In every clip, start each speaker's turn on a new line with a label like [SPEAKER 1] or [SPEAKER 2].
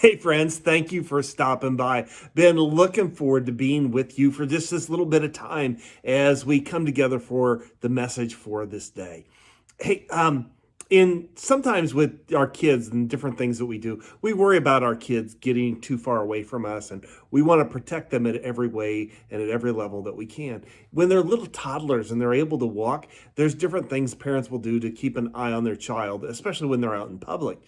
[SPEAKER 1] Hey, friends, thank you for stopping by. Been looking forward to being with you for just this little bit of time as we come together for the message for this day. Hey, in sometimes with our kids and different things that we do, we worry about our kids getting too far away from us, and we want to protect them in every way and at every level that we can. When they're little toddlers and they're able to walk, there's different things parents will do to keep an eye on their child, especially when they're out in public.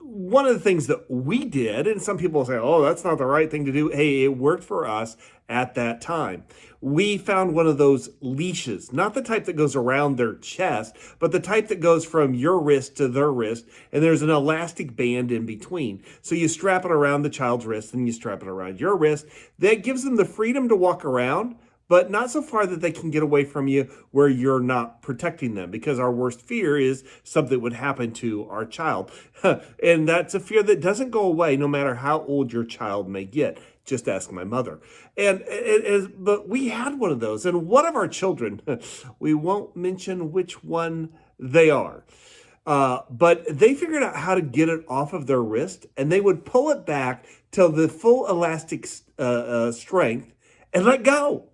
[SPEAKER 1] One of the things that we did, and some people say, oh, that's not the right thing to do. Hey, it worked for us at that time. We found one of those leashes, not the type that goes around their chest, but the type that goes from your wrist to their wrist, and there's an elastic band in between. So you strap it around the child's wrist and you strap it around your wrist. That gives them the freedom to walk around, but not so far that they can get away from you where you're not protecting them, because our worst fear is something would happen to our child. And that's a fear that doesn't go away no matter how old your child may get. Just ask my mother. But we had one of those, and one of our children, we won't mention which one they are. But they figured out how to get it off of their wrist, and they would pull it back till the full elastic strength and let go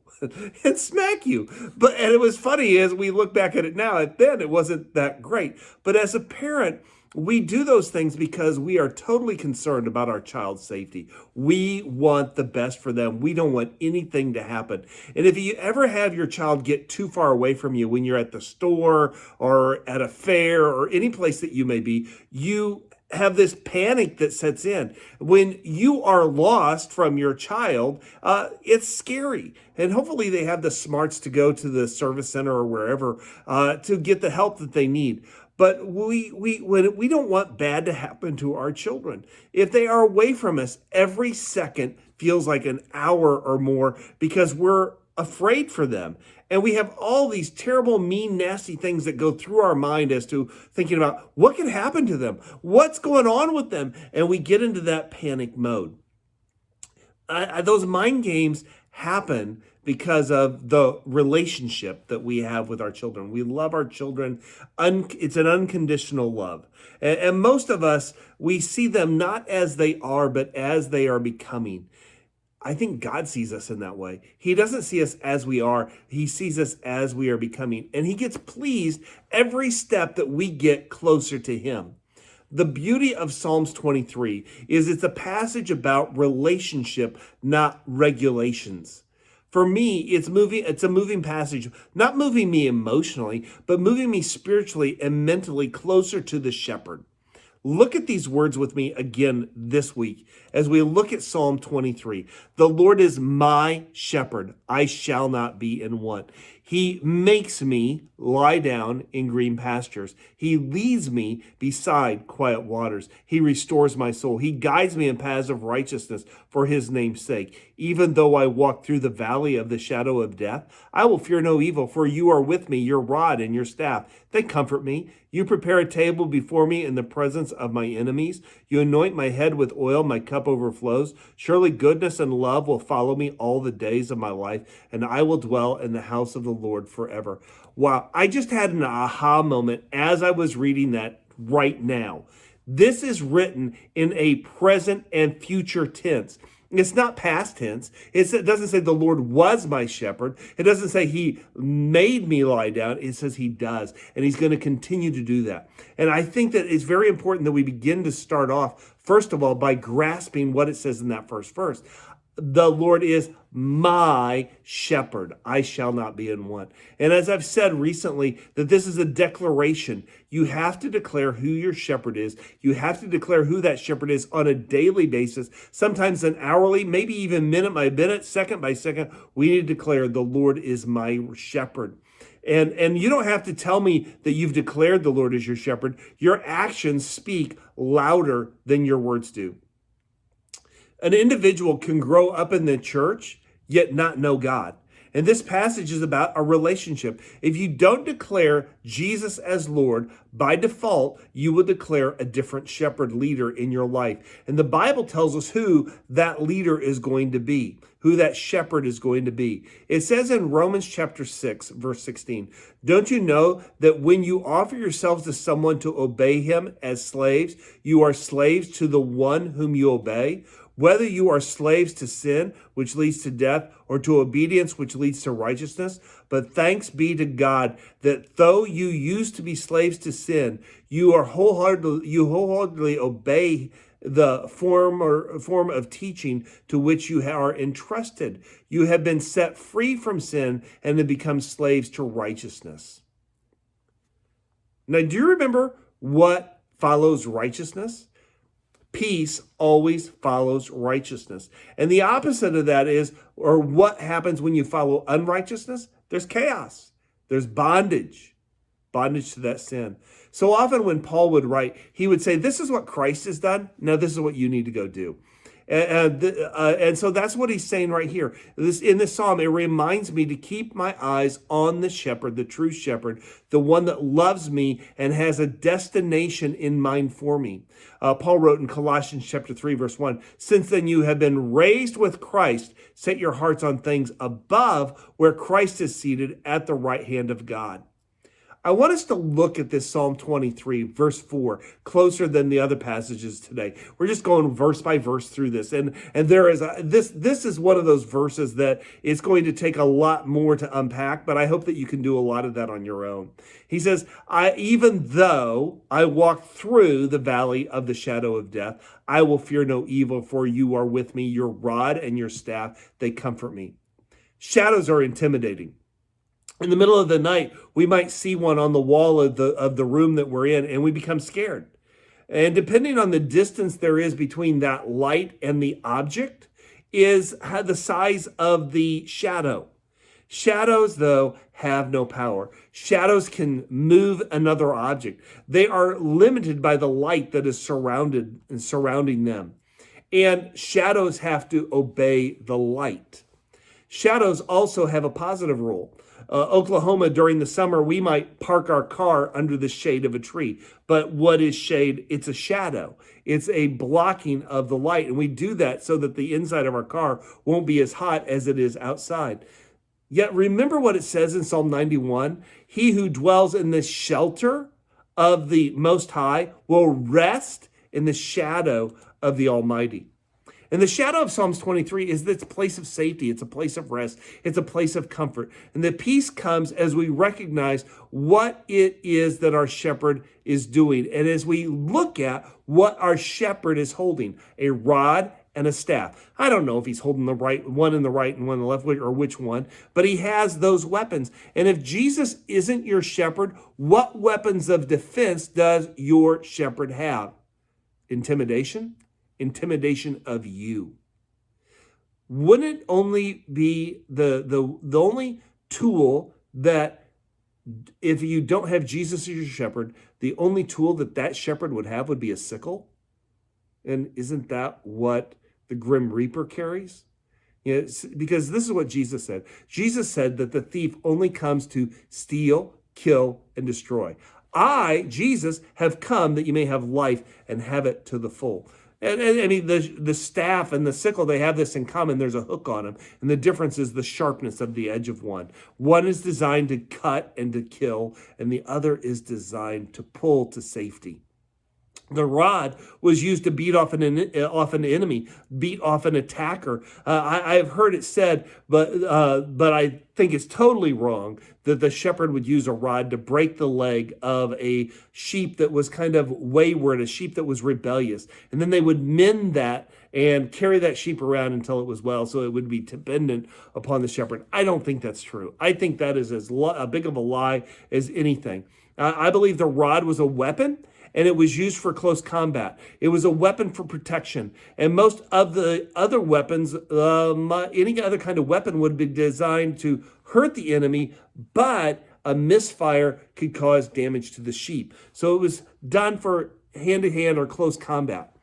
[SPEAKER 1] and smack you. And it was funny as we look back at it now. At then it wasn't that great, but as a parent, we do those things because we are totally concerned about our child's safety. We want the best for them. We don't want anything to happen. And if you ever have your child get too far away from you when you're at the store or at a fair or any place that you may be, you have this panic that sets in. When you are lost from your child, it's scary. And hopefully they have the smarts to go to the service center or wherever to get the help that they need. But we don't want bad to happen to our children. If they are away from us, every second feels like an hour or more because we're afraid for them. And we have all these terrible, mean, nasty things that go through our mind as to thinking about what can happen to them, what's going on with them. And we get into that panic mode. Those mind games happen because of the relationship that we have with our children. We love our children. It's an unconditional love. And most of us, we see them not as they are, but as they are becoming. I think God sees us in that way. He doesn't see us as we are. He sees us as we are becoming. And he gets pleased every step that we get closer to him. The beauty of Psalms 23 is it's a passage about relationship, not regulations. For me, it's a moving passage, not moving me emotionally, but moving me spiritually and mentally closer to the shepherd. Look at these words with me again this week as we look at Psalm 23. The Lord is my shepherd. I shall not be in want. He makes me lie down in green pastures. He leads me beside quiet waters. He restores my soul. He guides me in paths of righteousness for his name's sake. Even though I walk through the valley of the shadow of death, I will fear no evil, for you are with me. Your rod and your staff, they comfort me. You prepare a table before me in the presence of my enemies. You anoint my head with oil. My cup overflows. Surely goodness and love will follow me all the days of my life, and I will dwell in the house of the Lord forever. Wow, I just had an aha moment as I was reading that right now. This is written in a present and future tense. It's not past tense. It doesn't say the Lord was my shepherd. It doesn't say he made me lie down. It says he does, and he's going to continue to do that. And I think that it's very important that we begin to start off, first of all, by grasping what it says in that first verse. The Lord is my shepherd. I shall not be in want. And as I've said recently, that this is a declaration. You have to declare who your shepherd is. You have to declare who that shepherd is on a daily basis, sometimes an hourly, maybe even minute by minute, second by second. We need to declare the Lord is my shepherd. And you don't have to tell me that you've declared the Lord is your shepherd. Your actions speak louder than your words do. An individual can grow up in the church, yet not know God. And this passage is about a relationship. If you don't declare Jesus as Lord, by default, you will declare a different shepherd leader in your life. And the Bible tells us who that leader is going to be, who that shepherd is going to be. It says in Romans chapter 6, verse 16, don't you know that when you offer yourselves to someone to obey him as slaves, you are slaves to the one whom you obey? Whether you are slaves to sin, which leads to death, or to obedience, which leads to righteousness. But thanks be to God that though you used to be slaves to sin, you wholeheartedly obey the form of teaching to which you are entrusted. You have been set free from sin and have become slaves to righteousness. Now, do you remember what follows righteousness? Peace always follows righteousness. And the opposite of that is, or what happens when you follow unrighteousness? There's chaos. There's bondage to that sin. So often when Paul would write, he would say, this is what Christ has done. Now this is what you need to go do. And so that's what he's saying right here. In this psalm, it reminds me to keep my eyes on the shepherd, the true shepherd, the one that loves me and has a destination in mind for me. Paul wrote in Colossians chapter 3, verse 1, since then you have been raised with Christ, set your hearts on things above where Christ is seated at the right hand of God. I want us to look at this Psalm 23, verse 4, closer than the other passages today. We're just going verse by verse through this. And there is this is one of those verses that it's going to take a lot more to unpack, but I hope that you can do a lot of that on your own. He says, even though I walk through the valley of the shadow of death, I will fear no evil, for you are with me. Your rod and your staff, they comfort me. Shadows are intimidating. In the middle of the night, we might see one on the wall of the room that we're in, and we become scared. And depending on the distance there is between that light and the object is the size of the shadow. Shadows, though, have no power. Shadows can move another object. They are limited by the light that is surrounding them. And shadows have to obey the light. Shadows also have a positive role. Oklahoma, during the summer, we might park our car under the shade of a tree. But what is shade? It's a shadow. It's a blocking of the light. And we do that so that the inside of our car won't be as hot as it is outside. Yet remember what it says in Psalm 91. He who dwells in the shelter of the Most High will rest in the shadow of the Almighty. And the shadow of Psalms 23 is this place of safety. It's a place of rest. It's a place of comfort. And the peace comes as we recognize what it is that our shepherd is doing. And as we look at what our shepherd is holding, a rod and a staff. I don't know if he's holding the right one in the right and one in the left, or which one, but he has those weapons. And if Jesus isn't your shepherd, what weapons of defense does your shepherd have? Intimidation? Intimidation of you. Wouldn't it only be the only tool that, if you don't have Jesus as your shepherd, the only tool that shepherd would have would be a sickle? And isn't that what the Grim Reaper carries? Yes, because this is what Jesus said. Jesus said that the thief only comes to steal, kill, and destroy. I, Jesus, have come that you may have life and have it to the full. And I mean, the staff and the sickle, they have this in common. There's a hook on them. And the difference is the sharpness of the edge of one. One is designed to cut and to kill, and the other is designed to pull to safety. The rod was used to beat off an enemy, beat off an attacker. I've heard it said, but I think it's totally wrong that the shepherd would use a rod to break the leg of a sheep that was kind of wayward, a sheep that was rebellious. And then they would mend that and carry that sheep around until it was well, so it would be dependent upon the shepherd. I don't think that's true. I think that is as big of a lie as anything. I believe the rod was a weapon, and it was used for close combat. It was a weapon for protection. And most of the other weapons, any other kind of weapon would be designed to hurt the enemy, but a misfire could cause damage to the sheep. So it was done for hand-to-hand or close combat.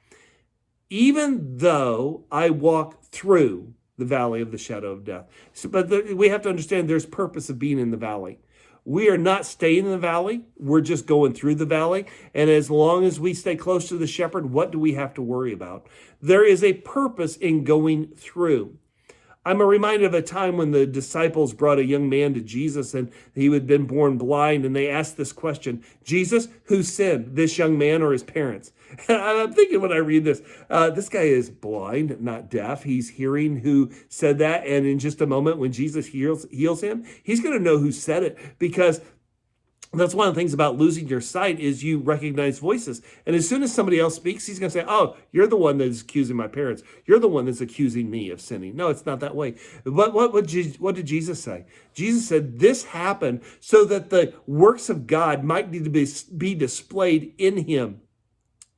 [SPEAKER 1] Even though I walk through the valley of the shadow of death. We have to understand there's purpose of being in the valley. We are not staying in the valley. We're just going through the valley. And as long as we stay close to the shepherd, what do we have to worry about? There is a purpose in going through. I'm reminded of a time when the disciples brought a young man to Jesus and he had been born blind, and they asked this question, Jesus, who sinned, this young man or his parents? And I'm thinking when I read this, this guy is blind, not deaf. He's hearing who said that, and in just a moment when Jesus heals him, he's going to know who said it, because that's one of the things about losing your sight is you recognize voices. And as soon as somebody else speaks, he's going to say, oh, you're the one that's accusing my parents. You're the one that's accusing me of sinning. No, it's not that way. But what did Jesus say? Jesus said this happened so that the works of God might need to be displayed in him.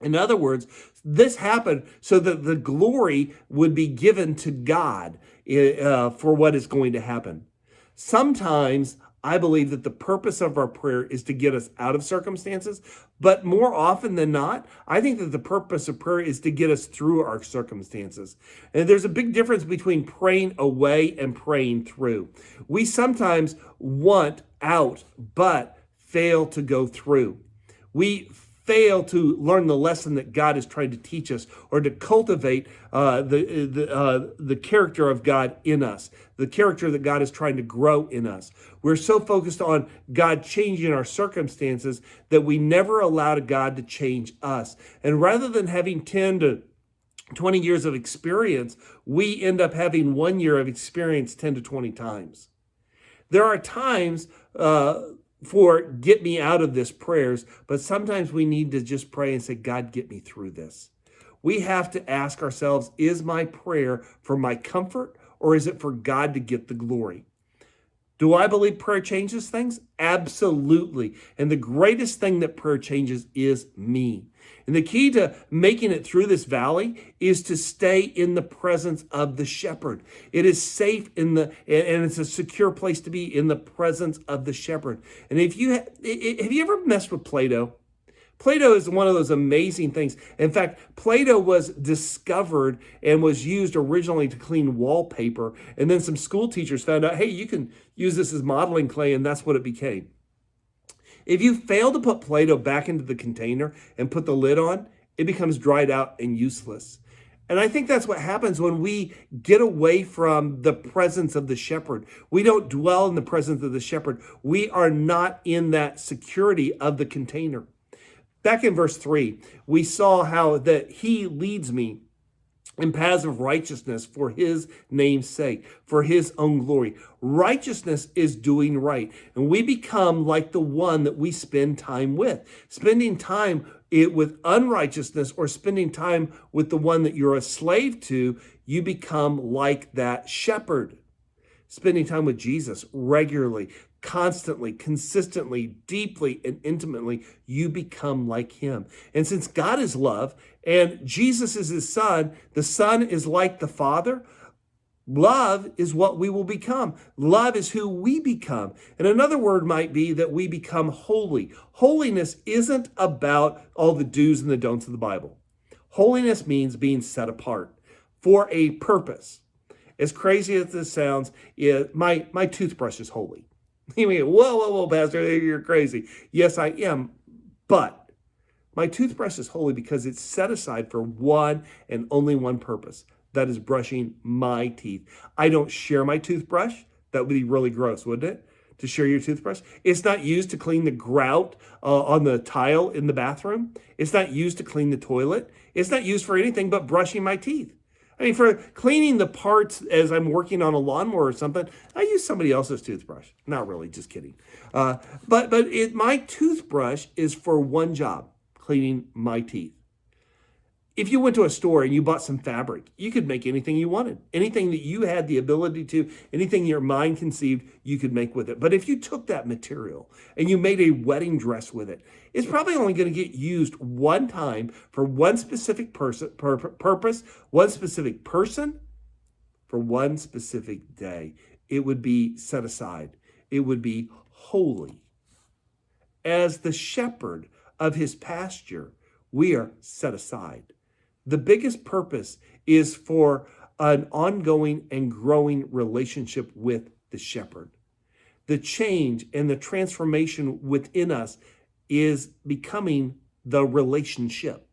[SPEAKER 1] In other words, this happened so that the glory would be given to God for what is going to happen. Sometimes I believe that the purpose of our prayer is to get us out of circumstances, but more often than not, I think that the purpose of prayer is to get us through our circumstances. And there's a big difference between praying away and praying through. We sometimes want out, but fail to go through. We fail to learn the lesson that God is trying to teach us, or to cultivate the character of God in us, the character that God is trying to grow in us. We're so focused on God changing our circumstances that we never allow God to change us. And rather than having 10 to 20 years of experience, we end up having 1 year of experience 10 to 20 times. There are times for get me out of this prayers, but sometimes we need to just pray and say, God, get me through this. We have to ask ourselves, is my prayer for my comfort, or is it for God to get the glory? Do I believe prayer changes things? Absolutely. And the greatest thing that prayer changes is me. And the key to making it through this valley is to stay in the presence of the shepherd. It is safe and it's a secure place to be, in the presence of the shepherd. And have you ever messed with Play-Doh? Play-Doh is one of those amazing things. In fact, Play-Doh was discovered and was used originally to clean wallpaper. And then some school teachers found out, hey, you can use this as modeling clay, and that's what it became. If you fail to put Play-Doh back into the container and put the lid on, it becomes dried out and useless. And I think that's what happens when we get away from the presence of the shepherd. We don't dwell in the presence of the shepherd. We are not in that security of the container. Back in verse 3, we saw how that he leads me in paths of righteousness for his name's sake, for his own glory. Righteousness is doing right. And we become like the one that we spend time with. Spending time with unrighteousness, or spending time with the one that you're a slave to, you become like that shepherd. Spending time with Jesus regularly, constantly, consistently, deeply, and intimately, you become like him. And since God is love and Jesus is his son, the son is like the Father, love is what we will become. Love is who we become. And another word might be that we become holy. Holiness isn't about all the do's and the don'ts of the Bible. Holiness means being set apart for a purpose. As crazy as this sounds, my toothbrush is holy. You mean, whoa, Pastor, you're crazy. Yes, I am. But my toothbrush is holy because it's set aside for one and only one purpose. That is brushing my teeth. I don't share my toothbrush. That would be really gross, wouldn't it? To share your toothbrush. It's not used to clean the grout on the tile in the bathroom. It's not used to clean the toilet. It's not used for anything but brushing my teeth. I mean, for cleaning the parts as I'm working on a lawnmower or something, I use somebody else's toothbrush. Not really, just kidding. But my toothbrush is for one job, cleaning my teeth. If you went to a store and you bought some fabric, you could make anything you wanted. Anything that you had the ability to, anything your mind conceived, you could make with it. But if you took that material and you made a wedding dress with it, it's probably only going to get used one time for one specific purpose, one specific person, for one specific day. It would be set aside. It would be holy. As the shepherd of his pasture, we are set aside. The biggest purpose is for an ongoing and growing relationship with the shepherd. The change and the transformation within us is becoming the relationship.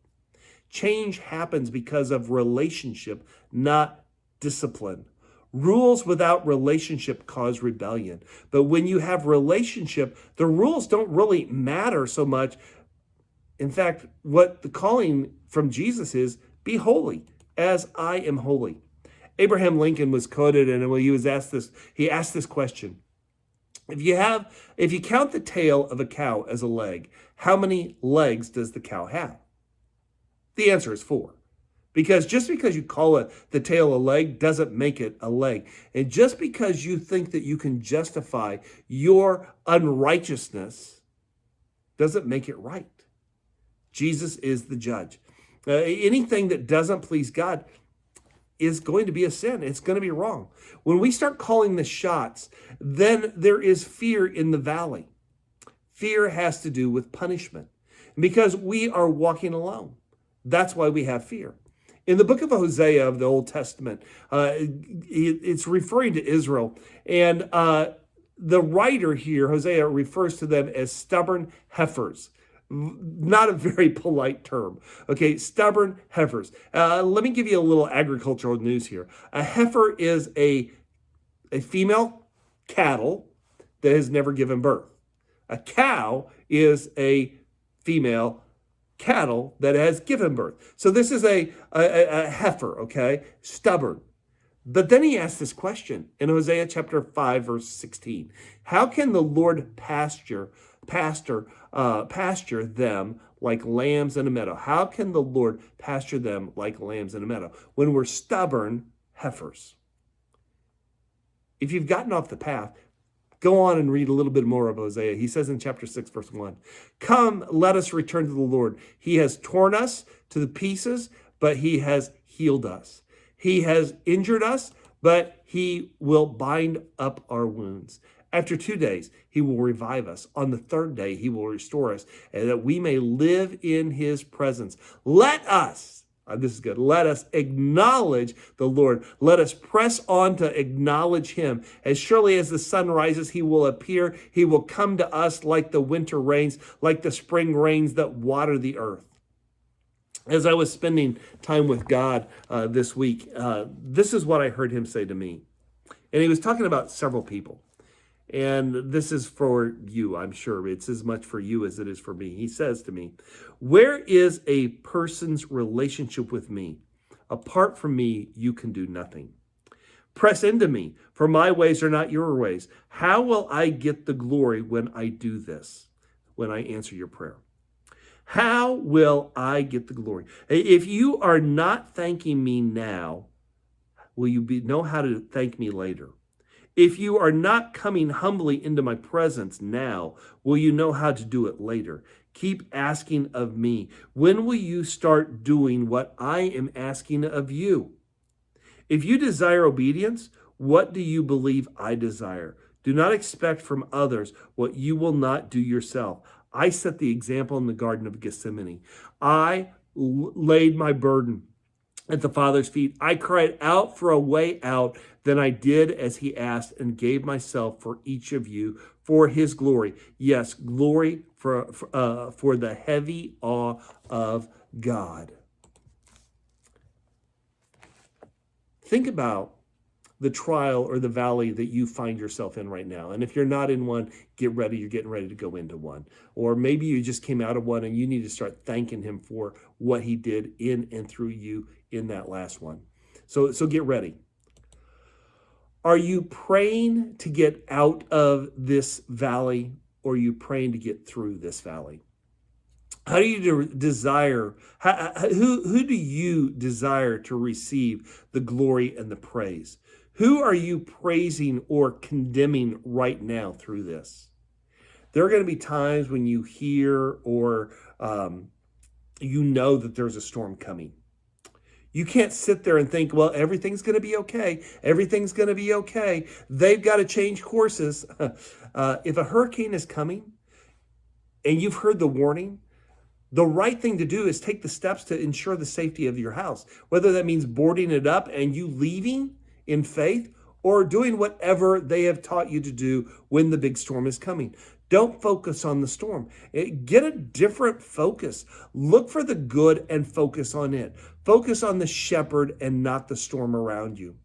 [SPEAKER 1] Change happens because of relationship, not discipline. Rules without relationship cause rebellion. But when you have relationship, the rules don't really matter so much. In fact, what the calling from Jesus is, be holy as I am holy. Abraham Lincoln was quoted, and when he asked this question. If you count the tail of a cow as a leg, how many legs does the cow have? The answer is 4. Because just because you call it the tail a leg doesn't make it a leg. And just because you think that you can justify your unrighteousness doesn't make it right. Jesus is the judge. Anything that doesn't please God is going to be a sin. It's going to be wrong. When we start calling the shots, then there is fear in the valley. Fear has to do with punishment. Because we are walking alone. That's why we have fear. In the book of Hosea of the Old Testament, it's referring to Israel. And the writer here, Hosea, refers to them as stubborn heifers. Not a very polite term. Okay, stubborn heifers. Let me give you a little agricultural news here. A heifer is a female cattle that has never given birth. A cow is a female cattle that has given birth. So this is a heifer, okay? Stubborn. But then he asks this question in Hosea chapter 5, verse 16. How can the Lord pasture them like lambs in a meadow? How can the Lord pasture them like lambs in a meadow when we're stubborn heifers? If you've gotten off the path, go on and read a little bit more of Hosea. He says in chapter 6, verse 1, come, let us return to the Lord. He has torn us to the pieces, but he has healed us. He has injured us, but he will bind up our wounds. After 2 days, he will revive us. On the 3rd day, he will restore us, and that we may live in his presence. Let us, this is good, let us acknowledge the Lord. Let us press on to acknowledge him. As surely as the sun rises, he will appear. He will come to us like the winter rains, like the spring rains that water the earth. As I was spending time with God this week, this is what I heard him say to me. And he was talking about several people. And this is for you, I'm sure. It's as much for you as it is for me. He says to me, where is a person's relationship with me? Apart from me, you can do nothing. Press into me, for my ways are not your ways. How will I get the glory when I do this, when I answer your prayer? How will I get the glory? If you are not thanking me now, will you know how to thank me later? If you are not coming humbly into my presence now, will you know how to do it later? Keep asking of me. When will you start doing what I am asking of you? If you desire obedience, what do you believe I desire? Do not expect from others what you will not do yourself. I set the example in the Garden of Gethsemane. I laid my burden at the Father's feet. I cried out for a way out. Then I did as he asked and gave myself for each of you for his glory. Yes, glory for the heavy awe of God. Think about the trial or the valley that you find yourself in right now. And if you're not in one, get ready. You're getting ready to go into one. Or maybe you just came out of one and you need to start thanking him for what he did in and through you in that last one. So get ready. Are you praying to get out of this valley, or are you praying to get through this valley? How do you desire, who do you desire to receive the glory and the praise? Who are you praising or condemning right now through this? There are going to be times when you hear or you know that there's a storm coming. You can't sit there and think, well, everything's going to be okay. Everything's going to be okay. They've got to change courses. If a hurricane is coming and you've heard the warning, the right thing to do is take the steps to ensure the safety of your house, whether that means boarding it up and you leaving in faith, or doing whatever they have taught you to do when the big storm is coming. Don't focus on the storm. Get a different focus. Look for the good and focus on it. Focus on the shepherd and not the storm around you.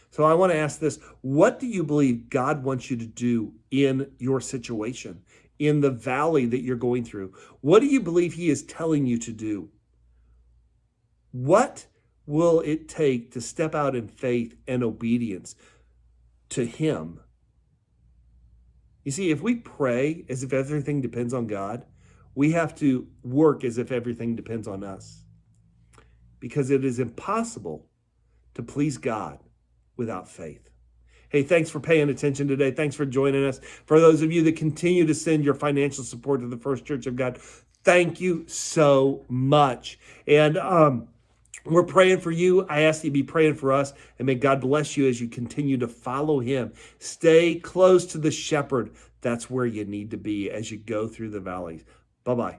[SPEAKER 1] So I want to ask this: what do you believe God wants you to do in your situation, in the valley that you're going through? What do you believe he is telling you to do? What will it take to step out in faith and obedience to him? You see, if we pray as if everything depends on God, we have to work as if everything depends on us, because it is impossible to please God without faith. Hey, thanks for paying attention today. Thanks for joining us. For those of you that continue to send your financial support to the First Church of God, thank you so much. And we're praying for you. I ask that you be praying for us, and may God bless you as you continue to follow him. Stay close to the shepherd. That's where you need to be as you go through the valleys. Bye-bye.